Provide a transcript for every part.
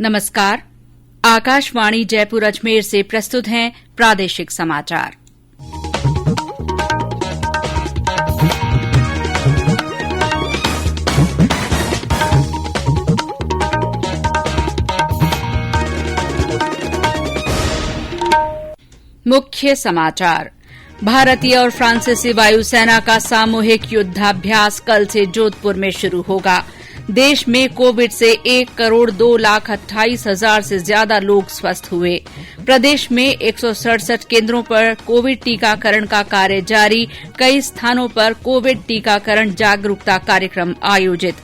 नमस्कार। आकाशवाणी जयपुर अजमेर से प्रस्तुत हैं प्रादेशिक समाचार। मुख्य समाचार। भारतीय और फ्रांसीसी वायुसेना का सामूहिक युद्धाभ्यास कल से जोधपुर में शुरू होगा। देश में कोविड से 1,02,28,000 से ज्यादा लोग स्वस्थ हुए। प्रदेश में 167 केन्द्रों पर कोविड टीकाकरण का कार्य जारी। कई स्थानों पर कोविड टीकाकरण जागरूकता कार्यक्रम आयोजित।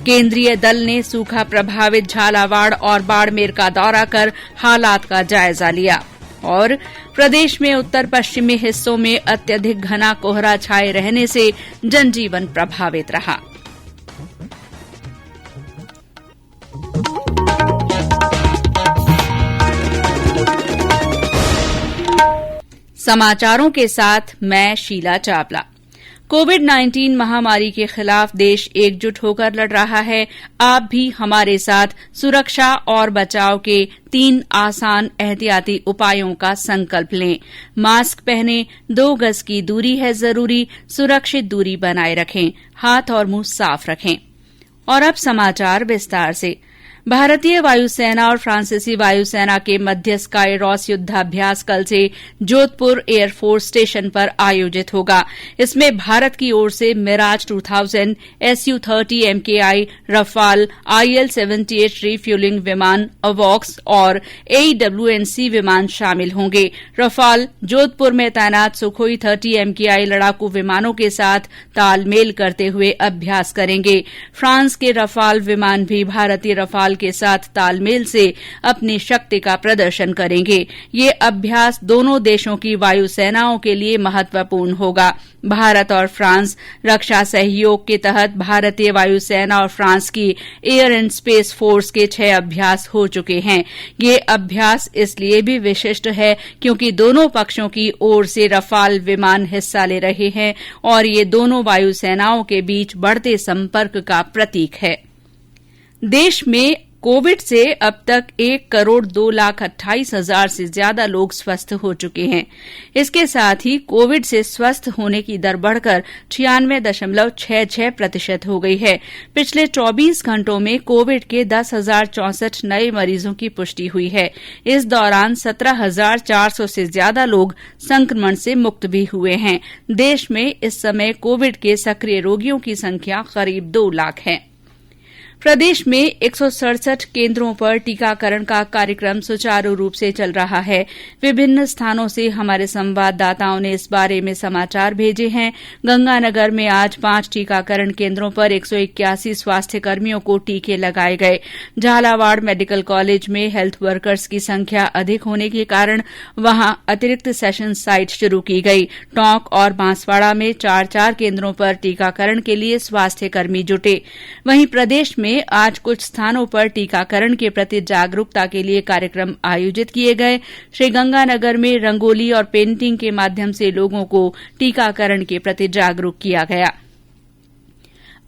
केंद्रीय दल ने सूखा प्रभावित झालावाड़ और बाड़मेर का दौरा कर हालात का जायजा लिया। और प्रदेश में उत्तर पश्चिमी हिस्सों में अत्यधिक घना कोहरा छाये रहने से जनजीवन प्रभावित रहा। समाचारों के साथ मैं शीला चावला। कोविड-19 महामारी के खिलाफ देश एकजुट होकर लड़ रहा है। आप भी हमारे साथ सुरक्षा और बचाव के 3 आसान एहतियाती उपायों का संकल्प लें। मास्क पहनें, 2 गज की दूरी है जरूरी, सुरक्षित दूरी बनाए रखें, हाथ और मुंह साफ रखें। और अब समाचार विस्तार से। भारतीय वायुसेना और फ्रांसीसी वायुसेना के मध्य स्काईरॉस युद्धाभ्यास कल से जोधपुर एयरफोर्स स्टेशन पर आयोजित होगा। इसमें भारत की ओर से Miraj 2000, Su-30 MKI, Rafale, IL-78 refuelling विमान, अवॉक्स और AWNC विमान शामिल होंगे। रफाल जोधपुर में तैनात सुखोई 30 MKI लड़ाकू विमानों के साथ तालमेल करते हुए अभ्यास करेंगे। फ्रांस के रफाल विमान भी भारतीय रफाल के साथ तालमेल से अपनी शक्ति का प्रदर्शन करेंगे। ये अभ्यास दोनों देशों की वायुसेनाओं के लिए महत्वपूर्ण होगा। भारत और फ्रांस रक्षा सहयोग के तहत भारतीय वायुसेना और फ्रांस की एयर एंड स्पेस फोर्स के 6 अभ्यास हो चुके हैं। ये अभ्यास इसलिए भी विशिष्ट है क्योंकि दोनों पक्षों की ओर से रफाल विमान हिस्सा ले रहे हैं और ये दोनों वायुसेनाओं के बीच बढ़ते संपर्क का प्रतीक है। देश में कोविड से अब तक 1,02,28,000 से ज्यादा लोग स्वस्थ हो चुके हैं। इसके साथ ही कोविड से स्वस्थ होने की दर बढ़कर 96.66% हो गई है। पिछले 24 घंटों में कोविड के 10,064 नए मरीजों की पुष्टि हुई है। इस दौरान 17,400 से ज्यादा लोग संक्रमण से मुक्त भी हुए हैं। देश में इस समय कोविड के सक्रिय रोगियों की संख्या करीब 2 लाख है। प्रदेश में 167 केन्द्रों पर टीकाकरण का कार्यक्रम सुचारू रूप से चल रहा है। विभिन्न स्थानों से हमारे संवाददाताओं ने इस बारे में समाचार भेजे हैं। गंगानगर में आज 5 टीकाकरण केन्द्रों पर 181 स्वास्थ्य कर्मियों को टीके लगाए गए। झालावाड़ मेडिकल कॉलेज में हेल्थ वर्कर्स की संख्या अधिक होने के कारण वहां अतिरिक्त सेशन साइट शुरू की गई। टोंक और बांसवाड़ा में 4-4 केन्द्रों पर टीकाकरण के लिए स्वास्थ्य कर्मी जुटे। वहीं प्रदेश में आज कुछ स्थानों पर टीकाकरण के प्रति जागरूकता के लिए कार्यक्रम आयोजित किए गए। श्रीगंगानगर में रंगोली और पेंटिंग के माध्यम से लोगों को टीकाकरण के प्रति जागरूक किया गया।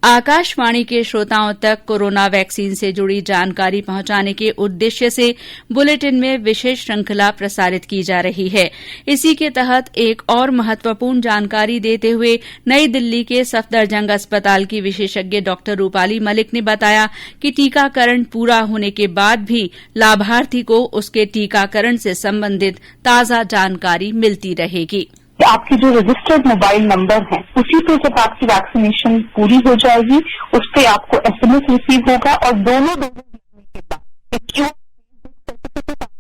आकाशवाणी के श्रोताओं तक कोरोना वैक्सीन से जुड़ी जानकारी पहुंचाने के उद्देश्य से बुलेटिन में विशेष श्रृंखला प्रसारित की जा रही है। इसी के तहत एक और महत्वपूर्ण जानकारी देते हुए नई दिल्ली के सफदरजंग अस्पताल की विशेषज्ञ डॉक्टर रूपाली मलिक ने बताया कि टीकाकरण पूरा होने के बाद भी लाभार्थी को उसके टीकाकरण से संबंधित ताजा जानकारी मिलती रहेगी। आपके जो रजिस्टर्ड मोबाइल नंबर है उसी पे जब आपकी वैक्सीनेशन पूरी हो जाएगी उस पे आपको SMS रिसीव होगा और दोनों डोज लेने के बाद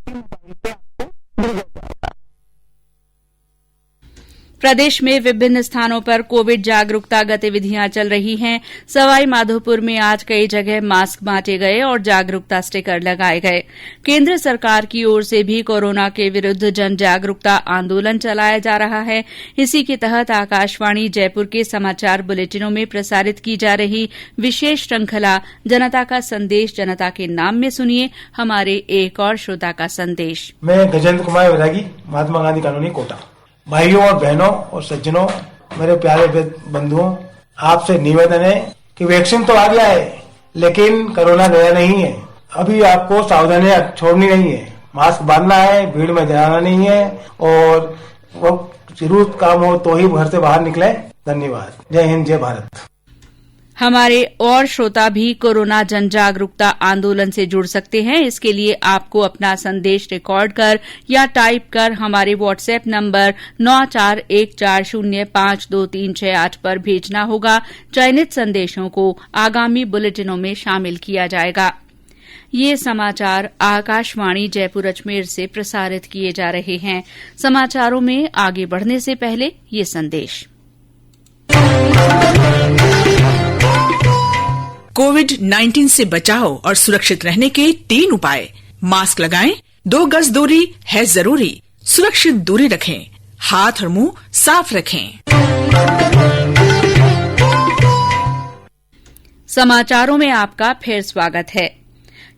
मोबाइल पे आपको भेजा जाएगा। प्रदेश में विभिन्न स्थानों पर कोविड जागरूकता गतिविधियां चल रही हैं। सवाई माधोपुर में आज कई जगह मास्क बांटे गए और जागरूकता स्टिकर लगाए गए। केंद्र सरकार की ओर से भी कोरोना के विरुद्ध जन जागरूकता आंदोलन चलाया जा रहा है। इसी के तहत आकाशवाणी जयपुर के समाचार बुलेटिनों में प्रसारित की जा रही विशेष श्रृंखला जनता का संदेश जनता के नाम में सुनिए हमारे एक और श्रोता का संदेश। मैं गजेंद्र कुमार वैरागी, महात्मा गांधी कॉलोनी, कोटा। भाइयों और बहनों और सज्जनों, मेरे प्यारे बंधुओं, आपसे निवेदन है कि वैक्सीन तो आ गया है लेकिन कोरोना गया नहीं है। अभी आपको सावधानियां छोड़नी नहीं है, मास्क बांधना है, भीड़ में जाना नहीं है और वो जरूर काम हो तो ही घर से बाहर निकले। धन्यवाद। जय हिंद, जय भारत। हमारे और श्रोता भी कोरोना जन जागरूकता आंदोलन से जुड़ सकते हैं। इसके लिए आपको अपना संदेश रिकॉर्ड कर या टाइप कर हमारे व्हाट्सएप नंबर 9414052368 पर भेजना होगा। चयनित संदेशों को आगामी बुलेटिनों में शामिल किया जाएगा। ये समाचार आकाशवाणी जयपुर अजमेर से प्रसारित किए जा रहे हैं। समाचारों में आगे बढ़ने से पहले ये संदेश। कोविड-19 से बचाव और सुरक्षित रहने के 3 उपाय। मास्क लगाएं, 2 गज दूरी है जरूरी, सुरक्षित दूरी रखें, हाथ और मुंह साफ रखें। समाचारों में आपका फिर स्वागत है।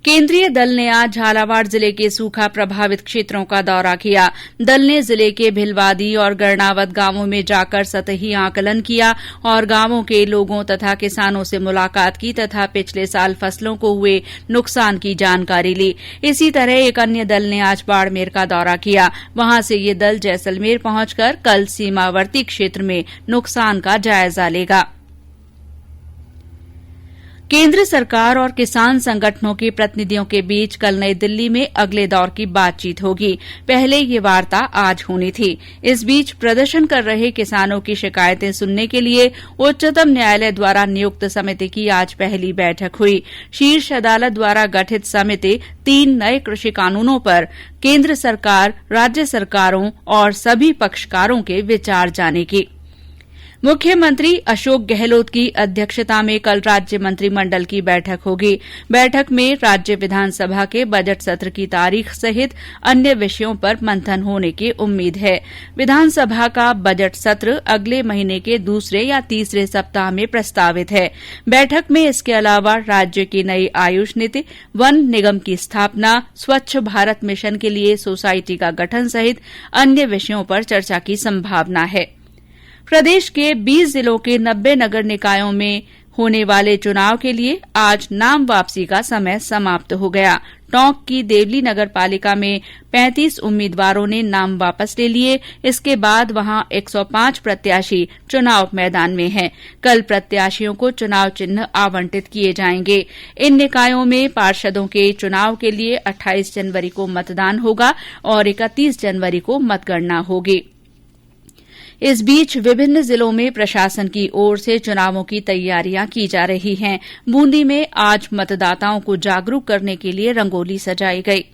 केंद्रीय दल ने आज झालावाड़ जिले के सूखा प्रभावित क्षेत्रों का दौरा किया। दल ने जिले के भिलवादी और गरनावत गांवों में जाकर सतही आकलन किया और गांवों के लोगों तथा किसानों से मुलाकात की तथा पिछले साल फसलों को हुए नुकसान की जानकारी ली। इसी तरह एक अन्य दल ने आज बाड़मेर का दौरा किया। वहां से ये दल जैसलमेर पहुंचकर कल सीमावर्ती क्षेत्र में नुकसान का जायजा लेगा। केंद्र सरकार और किसान संगठनों के प्रतिनिधियों के बीच कल नई दिल्ली में अगले दौर की बातचीत होगी। पहले ये वार्ता आज होनी थी। इस बीच प्रदर्शन कर रहे किसानों की शिकायतें सुनने के लिए उच्चतम न्यायालय द्वारा नियुक्त समिति की आज पहली बैठक हुई। शीर्ष अदालत द्वारा गठित समिति 3 नए कृषि कानूनों पर केंद्र सरकार, राज्य सरकारों और सभी पक्षकारों के विचार जानेगी। मुख्यमंत्री अशोक गहलोत की अध्यक्षता में कल राज्य मंत्रिमंडल की बैठक होगी। बैठक में राज्य विधानसभा के बजट सत्र की तारीख सहित अन्य विषयों पर मंथन होने की उम्मीद है। विधानसभा का बजट सत्र अगले महीने के दूसरे या तीसरे सप्ताह में प्रस्तावित है। बैठक में इसके अलावा राज्य की नई आयुष नीति, वन निगम की स्थापना, स्वच्छ भारत मिशन के लिए सोसाइटी का गठन सहित अन्य विषयों पर चर्चा की संभावना है। प्रदेश के 20 जिलों के 90 नगर निकायों में होने वाले चुनाव के लिए आज नाम वापसी का समय समाप्त हो गया। टोंक की देवली नगर पालिका में 35 उम्मीदवारों ने नाम वापस ले लिए। इसके बाद वहां 105 प्रत्याशी चुनाव मैदान में हैं। कल प्रत्याशियों को चुनाव चिन्ह आवंटित किए जाएंगे। इन निकायों में पार्षदों के चुनाव के लिए 28 जनवरी को मतदान होगा और 31 जनवरी को मतगणना होगी। इस बीच विभिन्न जिलों में प्रशासन की ओर से चुनावों की तैयारियां की जा रही हैं। बूंदी में आज मतदाताओं को जागरूक करने के लिए रंगोली सजाई गई।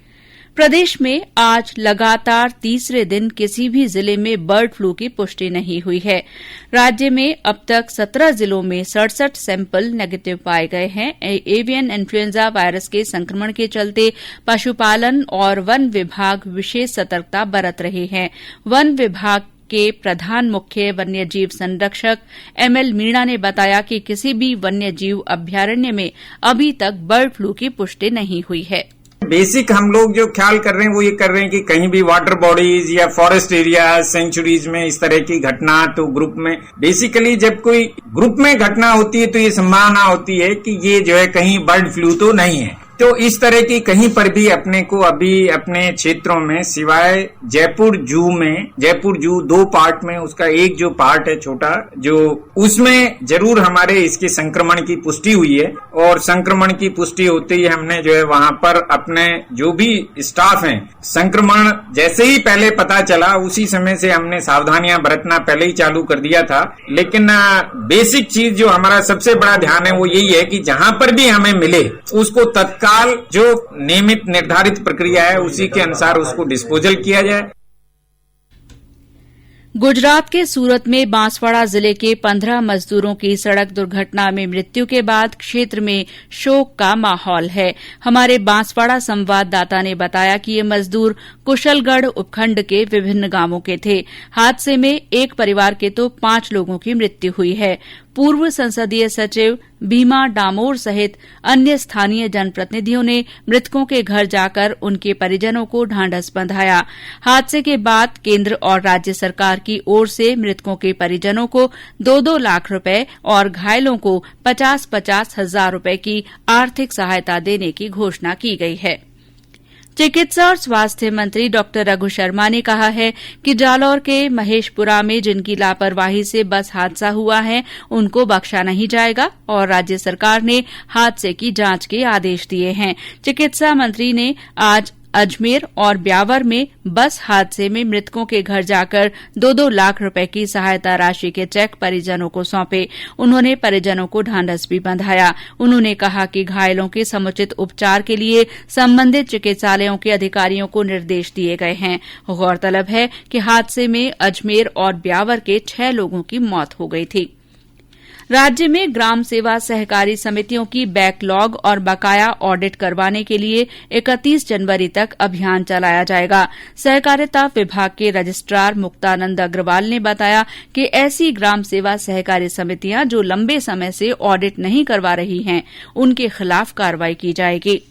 प्रदेश में आज लगातार तीसरे दिन किसी भी जिले में बर्ड फ्लू की पुष्टि नहीं हुई है। राज्य में अब तक 17 जिलों में 67 सैंपल नेगेटिव पाए गए हैं। एवियन इन्फ्लुएंजा वायरस के संक्रमण के चलते पशुपालन और वन विभाग विशेष सतर्कता बरत रहे हैं। वन विभाग के प्रधान मुख्य वन्य जीव संरक्षक एमएल मीणा ने बताया कि किसी भी वन्य जीव अभ्यारण्य में अभी तक बर्ड फ्लू की पुष्टि नहीं हुई है। बेसिक हम लोग जो ख्याल कर रहे हैं वो ये कर रहे हैं कि कहीं भी वाटर बॉडीज या फॉरेस्ट एरिया सेंचुरीज में इस तरह की घटना, तो ग्रुप में बेसिकली जब कोई ग्रुप में घटना होती है तो ये संभावना होती है कि ये जो है कहीं बर्ड फ्लू तो नहीं है। तो इस तरह की कहीं पर भी अपने को अभी अपने क्षेत्रों में सिवाय जयपुर जू 2 पार्ट में, उसका एक जो पार्ट है छोटा, जो उसमें जरूर हमारे इसके संक्रमण की पुष्टि हुई है। और संक्रमण की पुष्टि होते ही हमने जो है वहां पर अपने जो भी स्टाफ हैं, संक्रमण जैसे ही पहले पता चला उसी समय से हमने सावधानियां बरतना पहले ही चालू कर दिया था। लेकिन बेसिक चीज जो हमारा सबसे बड़ा ध्यान है वो यही है कि जहां पर भी हमें मिले उसको तत्काल जो नियमित निर्धारित प्रक्रिया है उसी के अनुसार उसको डिस्पोजल किया जाए। गुजरात के सूरत में बांसवाड़ा जिले के 15 मजदूरों की सड़क दुर्घटना में मृत्यु के बाद क्षेत्र में शोक का माहौल है। हमारे बांसवाड़ा संवाददाता ने बताया कि ये मजदूर कुशलगढ़ उपखंड के विभिन्न गांवों के थे। हादसे में एक परिवार के तो 5 लोगों की मृत्यु हुई है। पूर्व संसदीय सचिव भीमा डामोर सहित अन्य स्थानीय जनप्रतिनिधियों ने मृतकों के घर जाकर उनके परिजनों को ढांढस बंधाया। हादसे के बाद केंद्र और राज्य सरकार की ओर से मृतकों के परिजनों को 2-2 लाख रुपए और घायलों को 50-50 हजार रुपए की आर्थिक सहायता देने की घोषणा की गई है। चिकित्सा और स्वास्थ्य मंत्री डॉ रघु शर्मा ने कहा है कि जालौर के महेशपुरा में जिनकी लापरवाही से बस हादसा हुआ है उनको बख्शा नहीं जाएगा और राज्य सरकार ने हादसे की जांच के आदेश दिए हैं। चिकित्सा मंत्री ने आज अजमेर और ब्यावर में बस हादसे में मृतकों के घर जाकर 2-2 लाख रुपए की सहायता राशि के चेक परिजनों को सौंपे। उन्होंने परिजनों को ढांढस भी बंधाया। उन्होंने कहा कि घायलों के समुचित उपचार के लिए संबंधित चिकित्सालयों के अधिकारियों को निर्देश दिए गए हैं। गौरतलब है कि हादसे में अजमेर और ब्यावर के 6 लोगों की मौत हो गई थी। राज्य में ग्राम सेवा सहकारी समितियों की बैकलॉग और बकाया ऑडिट करवाने के लिए 31 जनवरी तक अभियान चलाया जाएगा। सहकारिता विभाग के रजिस्ट्रार मुक्तानंद अग्रवाल ने बताया कि ऐसी ग्राम सेवा सहकारी समितियां जो लंबे समय से ऑडिट नहीं करवा रही हैं उनके खिलाफ कार्रवाई की जाएगी।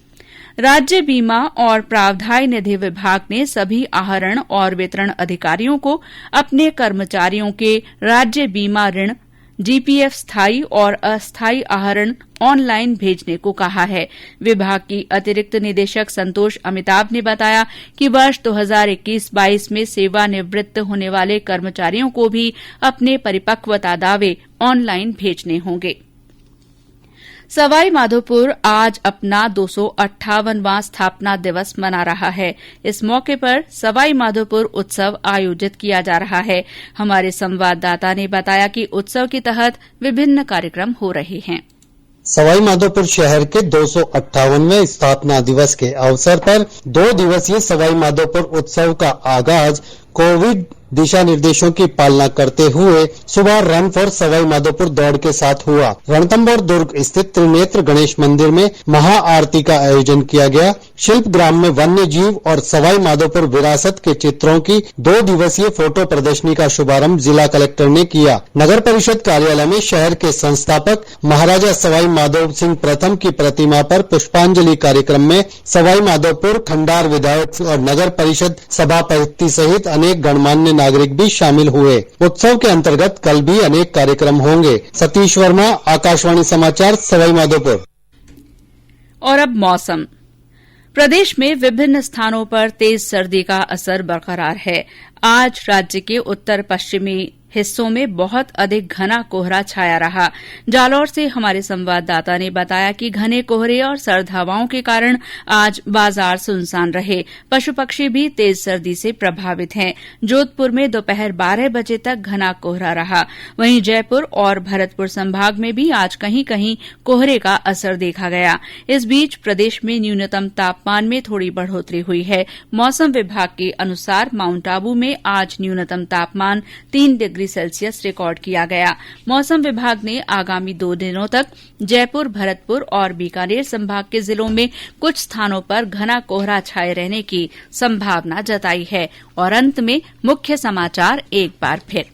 राज्य बीमा और प्रावधाय निधि विभाग ने सभी आहरण और वितरण अधिकारियों को अपने कर्मचारियों के राज्य बीमा ऋण जीपीएफ स्थायी और अस्थायी आहरण ऑनलाइन भेजने को कहा है। विभाग की अतिरिक्त निदेशक संतोष अमिताभ ने बताया कि वर्ष 2021-22 में सेवानिवृत्त होने वाले कर्मचारियों को भी अपने परिपक्वता दावे ऑनलाइन भेजने होंगे। सवाई माधोपुर आज अपना 258वां स्थापना दिवस मना रहा है। इस मौके पर सवाई माधोपुर उत्सव आयोजित किया जा रहा है। हमारे संवाददाता ने बताया कि उत्सव के तहत विभिन्न कार्यक्रम हो रहे हैं। सवाई माधोपुर शहर के 258वें स्थापना दिवस के अवसर पर 2 दिवसीय सवाई माधोपुर उत्सव का आगाज कोविड दिशा निर्देशों की पालना करते हुए सुबह रन फॉर सवाई माधोपुर दौड़ के साथ हुआ। रणथंभौर दुर्ग स्थित त्रिनेत्र गणेश मंदिर में महाआरती का आयोजन किया गया। शिल्प ग्राम में वन्य जीव और सवाई माधोपुर विरासत के चित्रों की 2 दिवसीय फोटो प्रदर्शनी का शुभारंभ जिला कलेक्टर ने किया। नगर परिषद कार्यालय में शहर के संस्थापक महाराजा सवाई माधो सिंह प्रथम की प्रतिमा पर पुष्पांजलि कार्यक्रम में सवाई माधोपुर खंडार विधायक और नगर परिषद सभापति सहित अनेक गणमान्य नागरिक भी शामिल हुए। उत्सव के अंतर्गत कल भी अनेक कार्यक्रम होंगे। सतीश वर्मा, आकाशवाणी समाचार, सवाई माधोपुर। और अब मौसम। प्रदेश में विभिन्न स्थानों पर तेज सर्दी का असर बरकरार है। आज राज्य के उत्तर पश्चिमी हिस्सों में बहुत अधिक घना कोहरा छाया रहा। जालौर से हमारे संवाददाता ने बताया कि घने कोहरे और सर्द हवाओं के कारण आज बाजार सुनसान रहे। पशु पक्षी भी तेज सर्दी से प्रभावित हैं। जोधपुर में दोपहर 12 बजे तक घना कोहरा रहा। वहीं जयपुर और भरतपुर संभाग में भी आज कहीं कहीं कोहरे का असर देखा गया। इस बीच प्रदेश में न्यूनतम तापमान में थोड़ी बढ़ोतरी हुई है। मौसम विभाग के अनुसार माउंट आबू में आज न्यूनतम तापमान 3 डिग्री सेल्सियस रिकॉर्ड किया गया। मौसम विभाग ने आगामी 2 दिनों तक जयपुर, भरतपुर और बीकानेर संभाग के जिलों में कुछ स्थानों पर घना कोहरा छाये रहने की संभावना जताई है। और अंत में मुख्य समाचार एक बार फिर।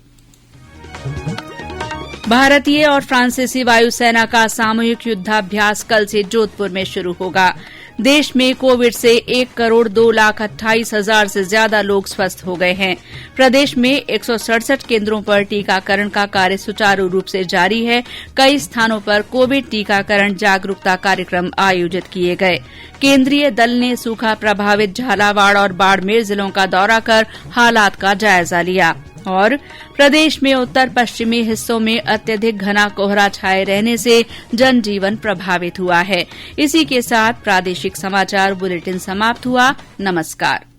भारतीय और फ्रांसीसी वायुसेना का सामूहिक युद्धाभ्यास कल से जोधपुर में शुरू होगा। देश में कोविड से 1,02,28,000 से ज्यादा लोग स्वस्थ हो गए हैं। प्रदेश में 167 केन्द्रों पर टीकाकरण का कार्य सुचारू रूप से जारी है। कई स्थानों पर कोविड टीकाकरण जागरूकता कार्यक्रम आयोजित किए गए। केंद्रीय दल ने सूखा प्रभावित झालावाड़ और बाड़मेर जिलों का दौरा कर हालात का जायजा लिया। और प्रदेश में उत्तर पश्चिमी हिस्सों में अत्यधिक घना कोहरा छाये रहने से जनजीवन प्रभावित हुआ है। इसी के साथ प्रादेशिक समाचार बुलेटिन समाप्त हुआ। नमस्कार।